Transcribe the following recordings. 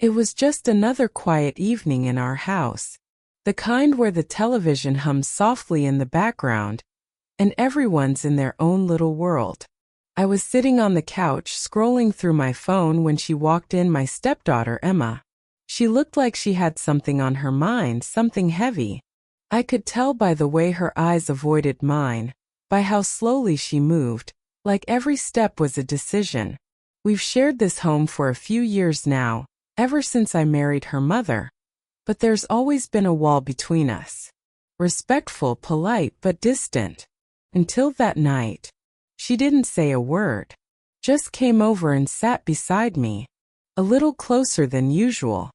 It was just another quiet evening in our house. The kind where the television hums softly in the background, and everyone's in their own little world. I was sitting on the couch scrolling through my phone when she walked in, my stepdaughter Emma. She looked like she had something on her mind, something heavy. I could tell by the way her eyes avoided mine, by how slowly she moved, like every step was a decision. We've shared this home for a few years now, ever since I married her mother. But there's always been a wall between us. Respectful, polite, but distant. Until that night. She didn't say a word. Just came over and sat beside me. A little closer than usual.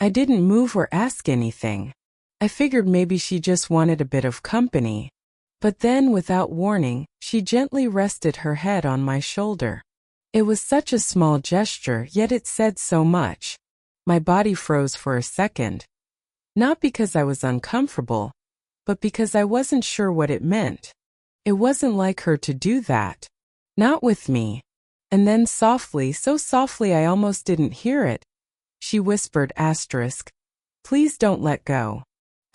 I didn't move or ask anything. I figured maybe she just wanted a bit of company. But then, without warning, she gently rested her head on my shoulder. It was such a small gesture, yet it said so much. My body froze for a second. Not because I was uncomfortable, but because I wasn't sure what it meant. It wasn't like her to do that. Not with me. And then softly, so softly I almost didn't hear it, she whispered, asterisk, "Please don't let go."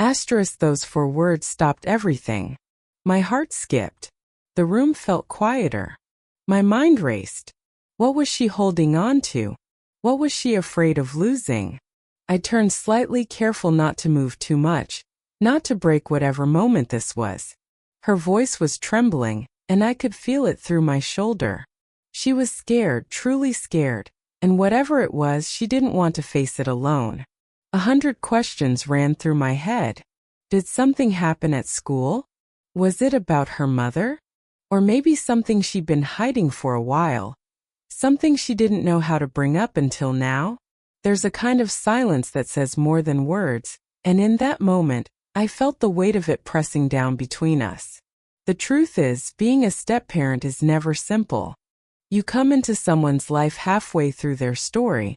Asterisk, those 4 words stopped everything. My heart skipped. The room felt quieter. My mind raced. What was she holding on to? What was she afraid of losing? I turned slightly, careful not to move too much, not to break whatever moment this was. Her voice was trembling, and I could feel it through my shoulder. She was scared, truly scared, and whatever it was, she didn't want to face it alone. 100 questions ran through my head. Did something happen at school? Was it about her mother? Or maybe something she'd been hiding for a while? Something she didn't know how to bring up until now? There's a kind of silence that says more than words, and in that moment, I felt the weight of it pressing down between us. The truth is, being a step-parent is never simple. You come into someone's life halfway through their story,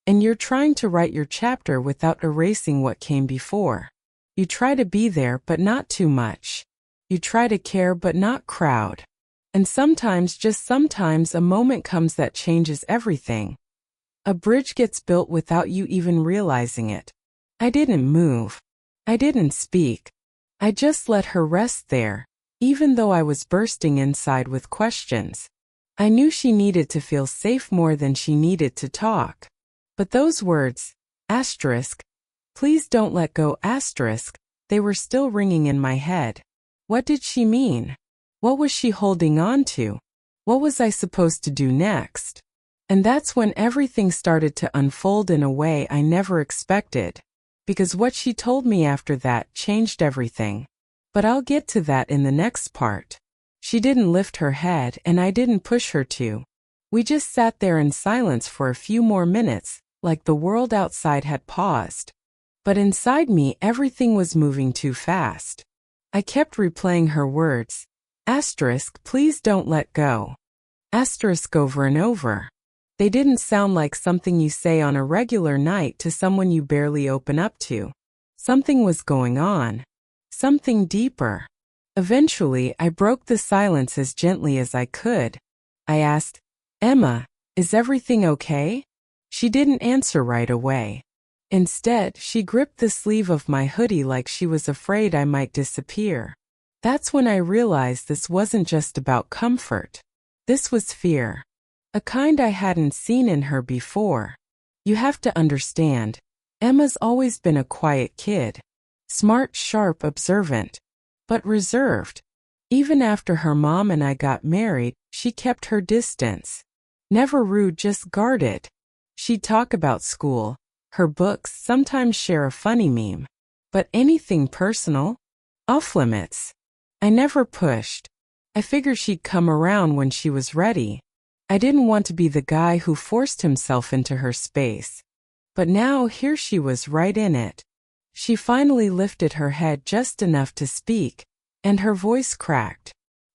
and you're trying to write your chapter without erasing what came before. You try to be there, but not too much. You try to care, but not crowd. And sometimes, just sometimes, a moment comes that changes everything. A bridge gets built without you even realizing it. I didn't move. I didn't speak. I just let her rest there, even though I was bursting inside with questions. I knew she needed to feel safe more than she needed to talk. But those words, asterisk, "Please don't let go," asterisk, they were still ringing in my head. What did she mean? What was she holding on to? What was I supposed to do next? And that's when everything started to unfold in a way I never expected. Because what she told me after that changed everything. But I'll get to that in the next part. She didn't lift her head, and I didn't push her to. We just sat there in silence for a few more minutes, like the world outside had paused. But inside me, everything was moving too fast. I kept replaying her words. Asterisk, "Please don't let go." Asterisk, over and over. They didn't sound like something you say on a regular night to someone you barely open up to. Something was going on. Something deeper. Eventually, I broke the silence as gently as I could. I asked, "Emma, is everything okay?" She didn't answer right away. Instead, she gripped the sleeve of my hoodie like she was afraid I might disappear. That's when I realized this wasn't just about comfort. This was fear. A kind I hadn't seen in her before. You have to understand, Emma's always been a quiet kid. Smart, sharp, observant. But reserved. Even after her mom and I got married, she kept her distance. Never rude, just guarded. She'd talk about school, her books, sometimes share a funny meme. But anything personal? Off limits. I never pushed. I figured she'd come around when she was ready. I didn't want to be the guy who forced himself into her space. But now here she was right in it. She finally lifted her head just enough to speak, and her voice cracked.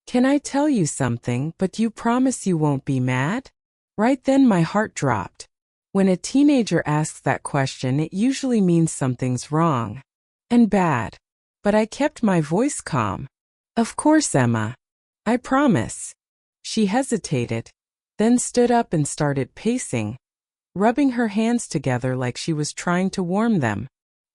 "Can I tell you something, but you promise you won't be mad?" Right then my heart dropped. When a teenager asks that question, it usually means something's wrong. And bad. But I kept my voice calm. "Of course, Emma. I promise." She hesitated, then stood up and started pacing. rubbing her hands together like she was trying to warm them.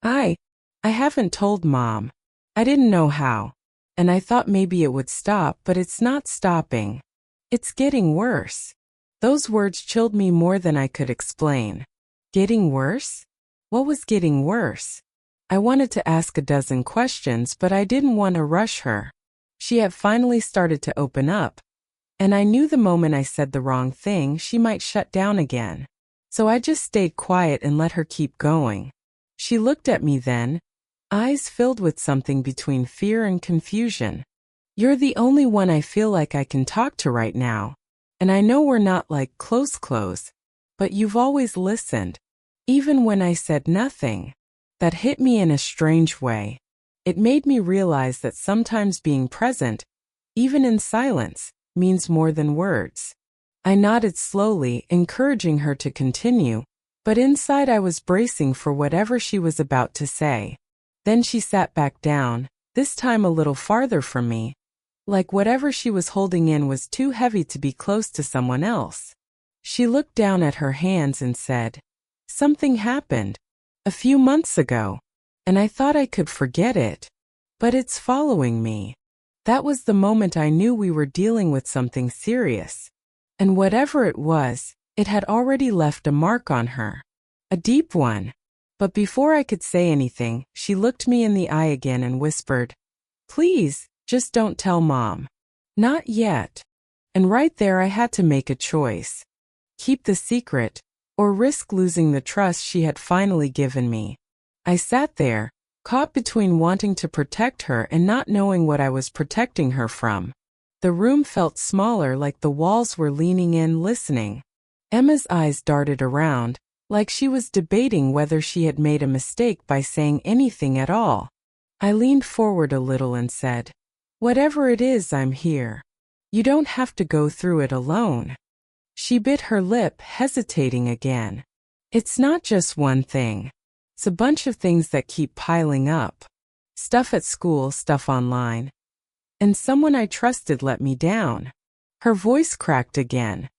I haven't told Mom. I didn't know how. And I thought maybe it would stop, but it's not stopping. It's getting worse. Those words chilled me more than I could explain. Getting worse? What was getting worse? I wanted to ask a dozen questions, but I didn't want to rush her. She had finally started to open up, and I knew the moment I said the wrong thing, she might shut down again. So I just stayed quiet and let her keep going. She looked at me then, eyes filled with something between fear and confusion. You're the only one I feel like I can talk to right now. And I know we're not like close, but you've always listened. Even when I said nothing. That hit me in a strange way. It made me realize that sometimes being present, even in silence, means more than words. I nodded slowly, encouraging her to continue, but inside I was bracing for whatever she was about to say. Then she sat back down, this time a little farther from me, like whatever she was holding in was too heavy to be close to someone else. She looked down at her hands and said, "Something happened a few months ago, and I thought I could forget it. But it's following me." That was the moment I knew we were dealing with something serious. And whatever it was, it had already left a mark on her. A deep one. But before I could say anything, she looked me in the eye again and whispered, "Please, just don't tell Mom." Not yet. And right there I had to make a choice. Keep the secret, or risk losing the trust she had finally given me. I sat there, caught between wanting to protect her and not knowing what I was protecting her from. The room felt smaller, like the walls were leaning in, listening. Emma's eyes darted around, like she was debating whether she had made a mistake by saying anything at all. I leaned forward a little and said, "Whatever it is, I'm here. You don't have to go through it alone." She bit her lip, hesitating again. "It's not just one thing. It's a bunch of things that keep piling up. Stuff at school, stuff online. And someone I trusted let me down." Her voice cracked again.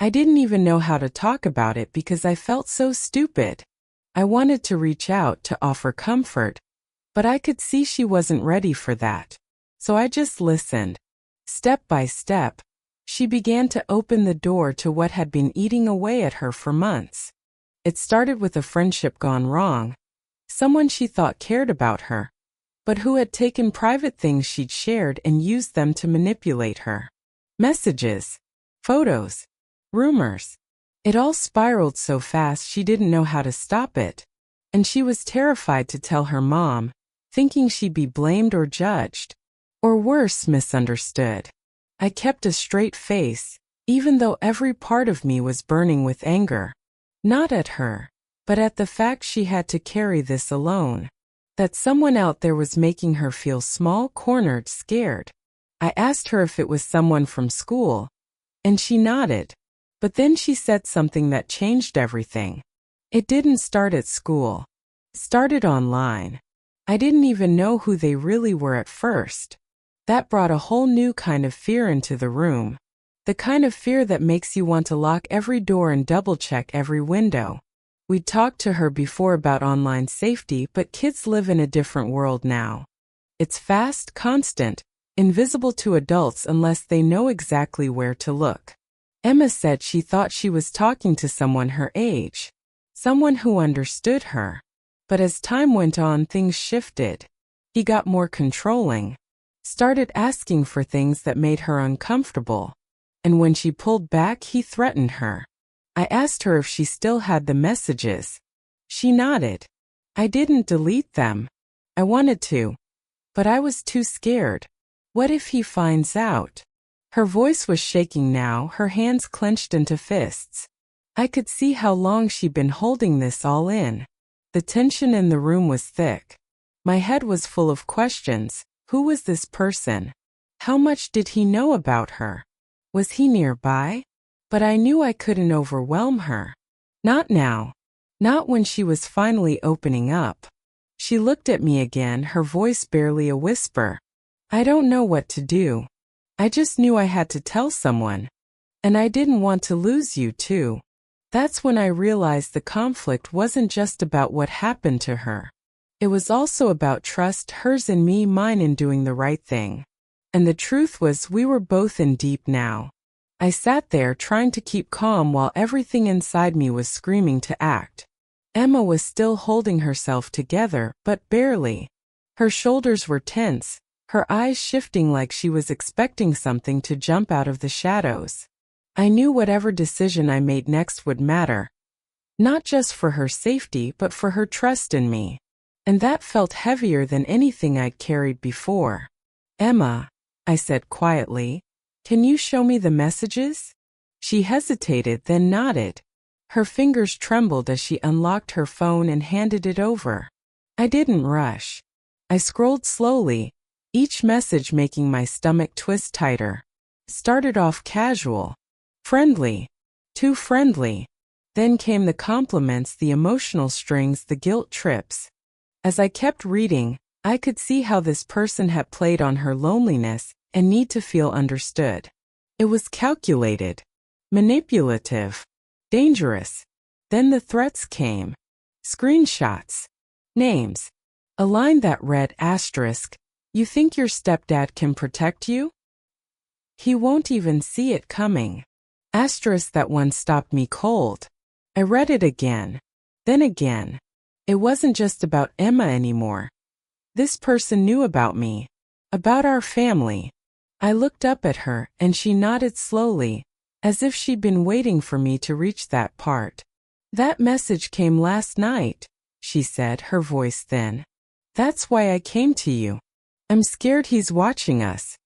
I didn't even know how to talk about it because I felt so stupid. I wanted to reach out to offer comfort, but I could see she wasn't ready for that. So I just listened. Step by step, she began to open the door to what had been eating away at her for months. It started with a friendship gone wrong. Someone she thought cared about her, but who had taken private things she'd shared and used them to manipulate her. Messages, photos, rumors. It all spiraled so fast she didn't know how to stop it. And she was terrified to tell her mom, thinking she'd be blamed or judged. Or worse, misunderstood. I kept a straight face, even though every part of me was burning with anger. Not at her, but at the fact she had to carry this alone. That someone out there was making her feel small, cornered, scared. I asked her if it was someone from school, and she nodded. But then she said something that changed everything. It didn't start at school. It started online. I didn't even know who they really were at first. That brought a whole new kind of fear into the room. The kind of fear that makes you want to lock every door and double-check every window. We'd talked to her before about online safety, but kids live in a different world now. It's fast, constant, invisible to adults unless they know exactly where to look. Emma said she thought she was talking to someone her age, someone who understood her. But as time went on, things shifted. He got more controlling. Started asking for things that made her uncomfortable. And when she pulled back, he threatened her. I asked her if she still had the messages. She nodded. I didn't delete them. I wanted to. But I was too scared. What if he finds out? Her voice was shaking now, her hands clenched into fists. I could see how long she'd been holding this all in. The tension in the room was thick. My head was full of questions. Who was this person? How much did he know about her? Was he nearby? But I knew I couldn't overwhelm her. Not now. Not when she was finally opening up. She looked at me again, her voice barely a whisper. I don't know what to do. I just knew I had to tell someone. And I didn't want to lose you too. That's when I realized the conflict wasn't just about what happened to her. It was also about trust, hers in me, mine in doing the right thing. And the truth was we were both in deep now. I sat there trying to keep calm while everything inside me was screaming to act. Emma was still holding herself together, but barely. Her shoulders were tense, her eyes shifting like she was expecting something to jump out of the shadows. I knew whatever decision I made next would matter. Not just for her safety, but for her trust in me. And that felt heavier than anything I'd carried before. "Emma," I said quietly, "can you show me the messages?" She hesitated, then nodded. Her fingers trembled as she unlocked her phone and handed it over. I didn't rush. I scrolled slowly, each message making my stomach twist tighter. Started off casual. Friendly. Too friendly. Then came the compliments, the emotional strings, the guilt trips. As I kept reading, I could see how this person had played on her loneliness and need to feel understood. It was calculated, manipulative, dangerous. Then the threats came. Screenshots. Names. A line that read asterisk, "You think your stepdad can protect you? He won't even see it coming." Asterisk, that one stopped me cold. I read it again. Then again. It wasn't just about Emma anymore. This person knew about me. About our family. I looked up at her, and she nodded slowly, as if she'd been waiting for me to reach that part. "That message came last night," she said, her voice thin. "That's why I came to you. I'm scared he's watching us.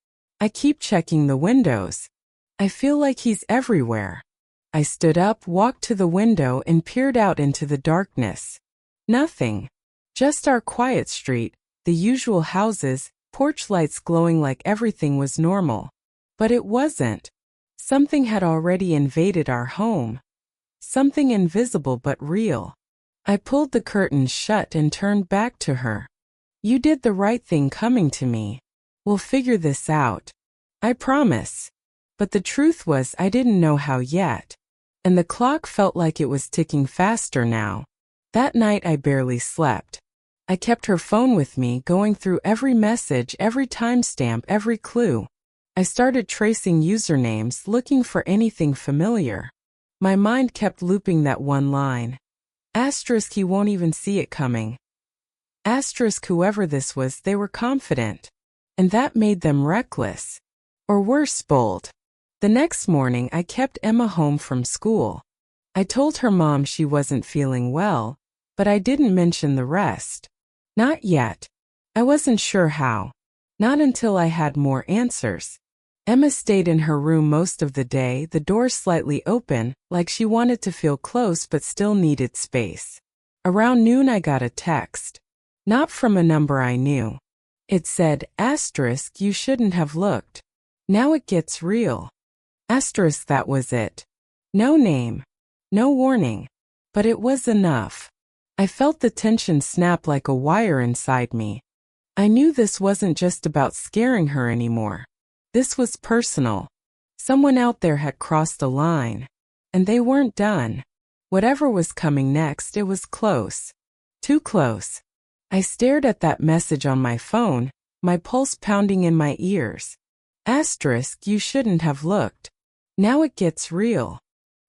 I keep checking the windows. I feel like he's everywhere." I stood up, walked to the window, and peered out into the darkness. Nothing. Just our quiet street, the usual houses, porch lights glowing like everything was normal. But it wasn't. Something had already invaded our home. Something invisible but real. I pulled the curtains shut and turned back to her. "You did the right thing coming to me. We'll figure this out. I promise." But the truth was I didn't know how yet. And the clock felt like it was ticking faster now. That night I barely slept. I kept her phone with me, going through every message, every timestamp, every clue. I started tracing usernames, looking for anything familiar. My mind kept looping that one line. Asterisk, he won't even see it coming. Asterisk, whoever this was, they were confident. And that made them reckless. Or worse, bold. The next morning I kept Emma home from school. I told her mom she wasn't feeling well, but I didn't mention the rest. Not yet. I wasn't sure how. Not until I had more answers. Emma stayed in her room most of the day, the door slightly open, like she wanted to feel close but still needed space. Around noon I got a text. Not from a number I knew. It said, asterisk, you shouldn't have looked. Now it gets real. Asterisk, that was it. No name. No warning. But it was enough. I felt the tension snap like a wire inside me. I knew this wasn't just about scaring her anymore. This was personal. Someone out there had crossed a line. And they weren't done. Whatever was coming next, it was close. Too close. I stared at that message on my phone, my pulse pounding in my ears. Asterisk, you shouldn't have looked. Now it gets real.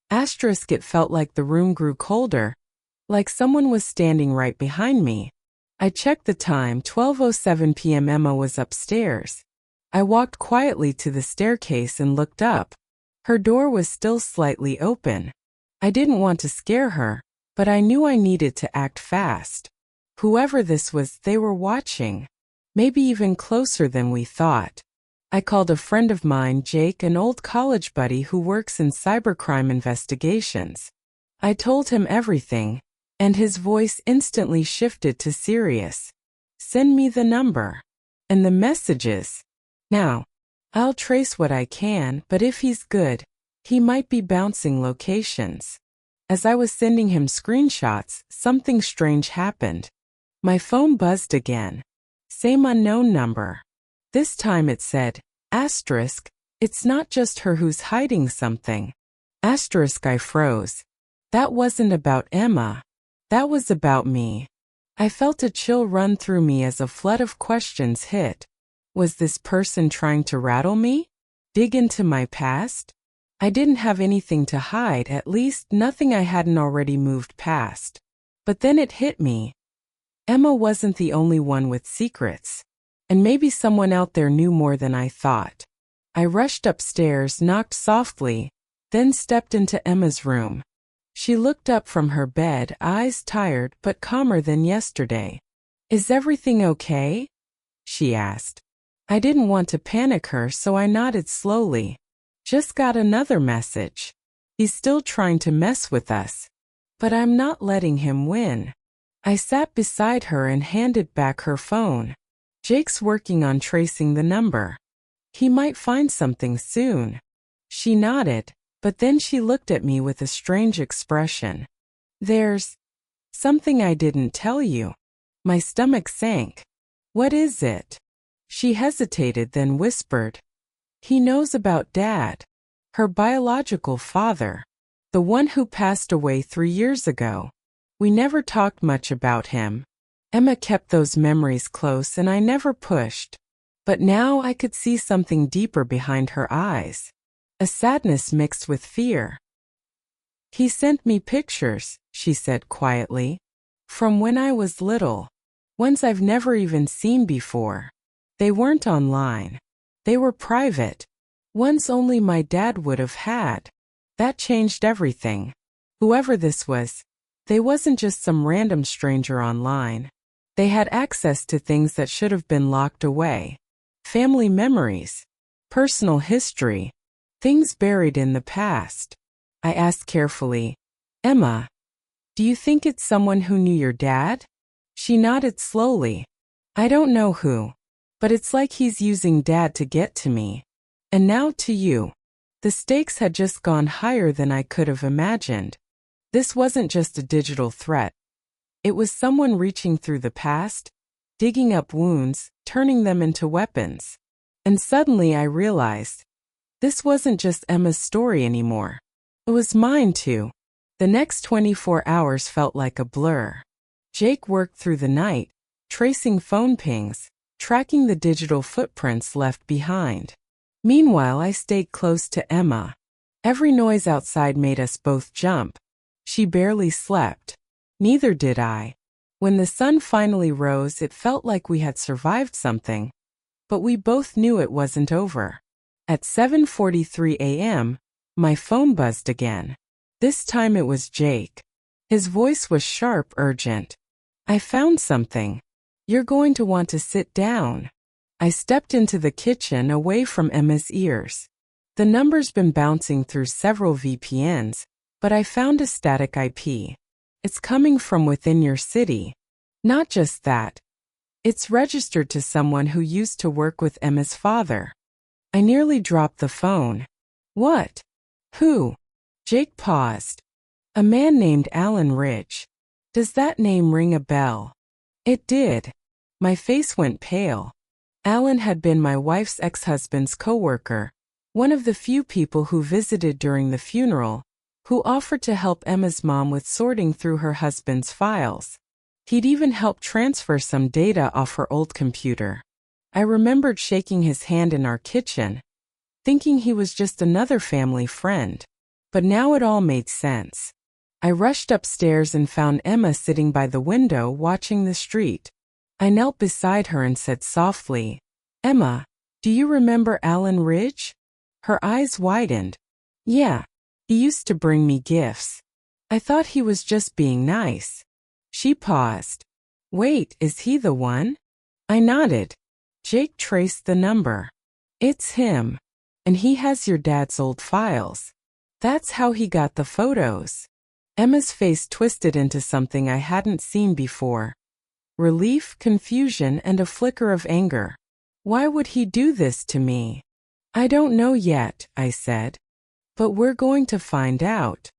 Asterisk, it felt like the room grew colder, like someone was standing right behind me. I checked the time, 12:07 p.m. Emma was upstairs. I walked quietly to the staircase and looked up. Her door was still slightly open. I didn't want to scare her, but I knew I needed to act fast. Whoever this was, they were watching. Maybe even closer than we thought. I called a friend of mine, Jake, an old college buddy who works in cybercrime investigations. I told him everything, and his voice instantly shifted to serious. "Send me the number. And the messages. Now, I'll trace what I can, but if he's good, he might be bouncing locations." As I was sending him screenshots, something strange happened. My phone buzzed again. Same unknown number. This time it said, asterisk, it's not just her who's hiding something. Asterisk, I froze. That wasn't about Emma. That was about me. I felt a chill run through me as a flood of questions hit. Was this person trying to rattle me? Dig into my past? I didn't have anything to hide, at least nothing I hadn't already moved past. But then it hit me. Emma wasn't the only one with secrets. And maybe someone out there knew more than I thought. I rushed upstairs, knocked softly, then stepped into Emma's room. She looked up from her bed, eyes tired but calmer than yesterday. "Is everything okay?" she asked. I didn't want to panic her, so I nodded slowly. "Just got another message. He's still trying to mess with us. But I'm not letting him win." I sat beside her and handed back her phone. "Jake's working on tracing the number. He might find something soon." She nodded, but then she looked at me with a strange expression. "There's something I didn't tell you." My stomach sank. "What is it?" She hesitated, then whispered, "He knows about Dad, her biological father, the one who passed away 3 years ago. We never talked much about him. Emma kept those memories close and I never pushed. But now I could see something deeper behind her eyes. A sadness mixed with fear. "He sent me pictures," she said quietly, "from when I was little. Ones I've never even seen before. They weren't online. They were private. Ones only my dad would have had. That changed everything. Whoever this was, they wasn't just some random stranger online. They had access to things that should have been locked away. Family memories, personal history, things buried in the past." I asked carefully, "Emma, do you think it's someone who knew your dad?" She nodded slowly. "I don't know who, but it's like he's using Dad to get to me. And now to you." The stakes had just gone higher than I could have imagined. This wasn't just a digital threat. It was someone reaching through the past, digging up wounds, turning them into weapons. And suddenly I realized, this wasn't just Emma's story anymore. It was mine too. The next 24 hours felt like a blur. Jake worked through the night, tracing phone pings, tracking the digital footprints left behind. Meanwhile, I stayed close to Emma. Every noise outside made us both jump. She barely slept. Neither did I. When the sun finally rose, it felt like we had survived something. But we both knew it wasn't over. At 7:43 a.m., my phone buzzed again. This time it was Jake. His voice was sharp, urgent. "I found something. You're going to want to sit down." I stepped into the kitchen, away from Emma's ears. The number's been bouncing through several VPNs, but I found a static IP. It's coming from within your city. Not just that. It's registered to someone who used to work with Emma's father. I nearly dropped the phone. "What? Who?" Jake paused. "A man named Alan Ridge. Does that name ring a bell?" It did. My face went pale. Alan had been my wife's ex-husband's coworker, one of the few people who visited during the funeral, who offered to help Emma's mom with sorting through her husband's files. He'd even helped transfer some data off her old computer. I remembered shaking his hand in our kitchen, thinking he was just another family friend. But now it all made sense. I rushed upstairs and found Emma sitting by the window watching the street. I knelt beside her and said softly, "Emma, do you remember Alan Ridge?" Her eyes widened. "Yeah, he used to bring me gifts. I thought he was just being nice." She paused. "Wait, is he the one?" I nodded. Jake traced the number. "It's him. And he has your dad's old files. That's how he got the photos." Emma's face twisted into something I hadn't seen before. Relief, confusion, and a flicker of anger. "Why would he do this to me?" "I don't know yet," I said. "But we're going to find out."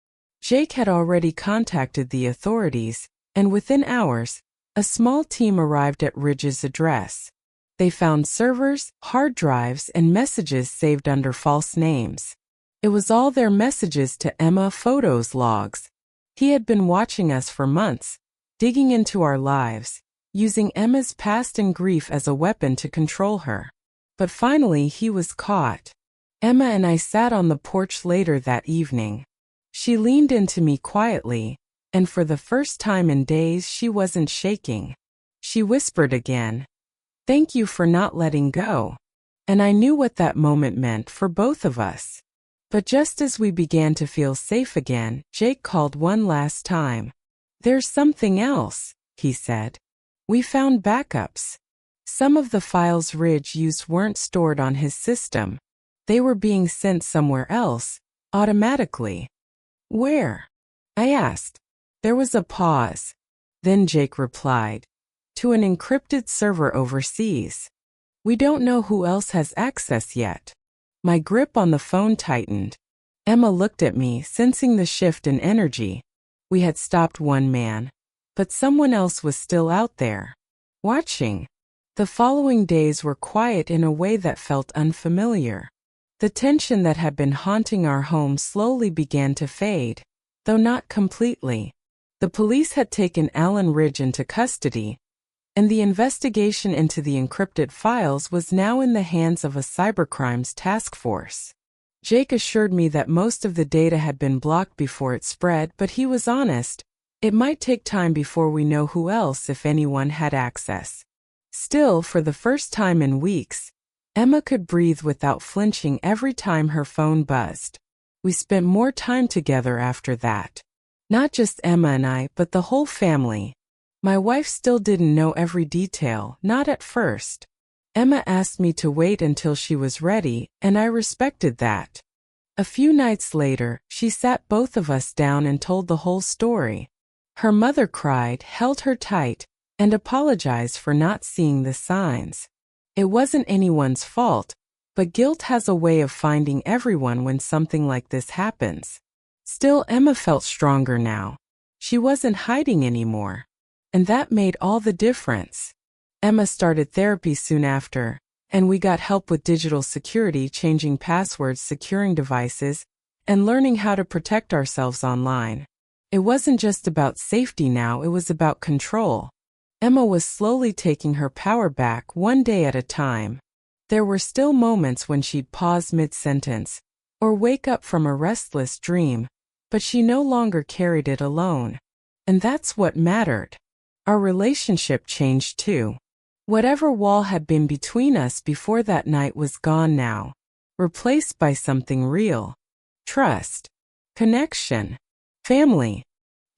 Jake had already contacted the authorities, and within hours, a small team arrived at Ridge's address. They found servers, hard drives, and messages saved under false names. It was all their messages to Emma, photos, logs. He had been watching us for months, digging into our lives, using Emma's past and grief as a weapon to control her. But finally he was caught. Emma and I sat on the porch later that evening. She leaned into me quietly, and for the first time in days she wasn't shaking. She whispered again, "Thank you for not letting go." And I knew what that moment meant for both of us. But just as we began to feel safe again, Jake called one last time. "There's something else," he said. "We found backups." Some of the files Ridge used weren't stored on his system. They were being sent somewhere else, automatically. "Where?" I asked. There was a pause. Then Jake replied, "To an encrypted server overseas. We don't know who else has access yet." My grip on the phone tightened. Emma looked at me, sensing the shift in energy. We had stopped one man, but someone else was still out there, watching. The following days were quiet in a way that felt unfamiliar. The tension that had been haunting our home slowly began to fade, though not completely. The police had taken Alan Ridge into custody, and the investigation into the encrypted files was now in the hands of a cybercrimes task force. Jake assured me that most of the data had been blocked before it spread, but he was honest. It might take time before we know who else, if anyone, had access. Still, for the first time in weeks, Emma could breathe without flinching every time her phone buzzed. We spent more time together after that. Not just Emma and I, but the whole family. My wife still didn't know every detail, not at first. Emma asked me to wait until she was ready, and I respected that. A few nights later, she sat both of us down and told the whole story. Her mother cried, held her tight, and apologized for not seeing the signs. It wasn't anyone's fault, but guilt has a way of finding everyone when something like this happens. Still, Emma felt stronger now. She wasn't hiding anymore. And that made all the difference. Emma started therapy soon after, and we got help with digital security, changing passwords, securing devices, and learning how to protect ourselves online. It wasn't just about safety now, it was about control. Emma was slowly taking her power back, one day at a time. There were still moments when she'd pause mid-sentence, or wake up from a restless dream, but she no longer carried it alone. And that's what mattered. Our relationship changed too. Whatever wall had been between us before that night was gone now, replaced by something real. Trust. Connection. Family.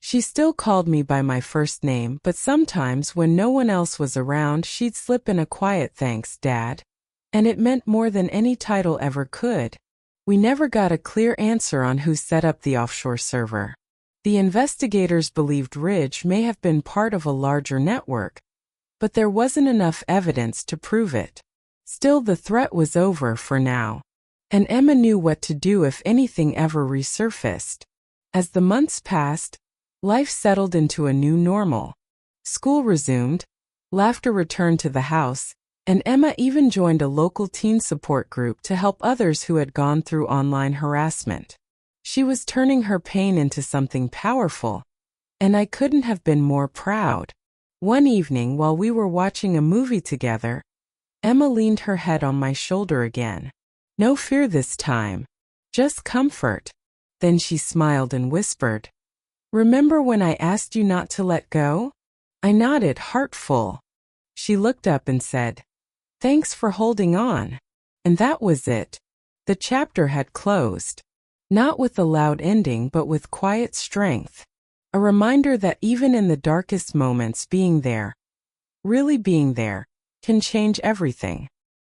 She still called me by my first name, but sometimes when no one else was around, she'd slip in a quiet "Thanks, Dad." And it meant more than any title ever could. We never got a clear answer on who set up the offshore server. The investigators believed Ridge may have been part of a larger network, but there wasn't enough evidence to prove it. Still, the threat was over for now, and Emma knew what to do if anything ever resurfaced. As the months passed, life settled into a new normal. School resumed, laughter returned to the house, and Emma even joined a local teen support group to help others who had gone through online harassment. She was turning her pain into something powerful, and I couldn't have been more proud. One evening, while we were watching a movie together, Emma leaned her head on my shoulder again. No fear this time, just comfort. Then she smiled and whispered, "Remember when I asked you not to let go?" I nodded, heart full. She looked up and said, "Thanks for holding on." And that was it. The chapter had closed. Not with a loud ending, but with quiet strength. A reminder that even in the darkest moments, being there, really being there, can change everything.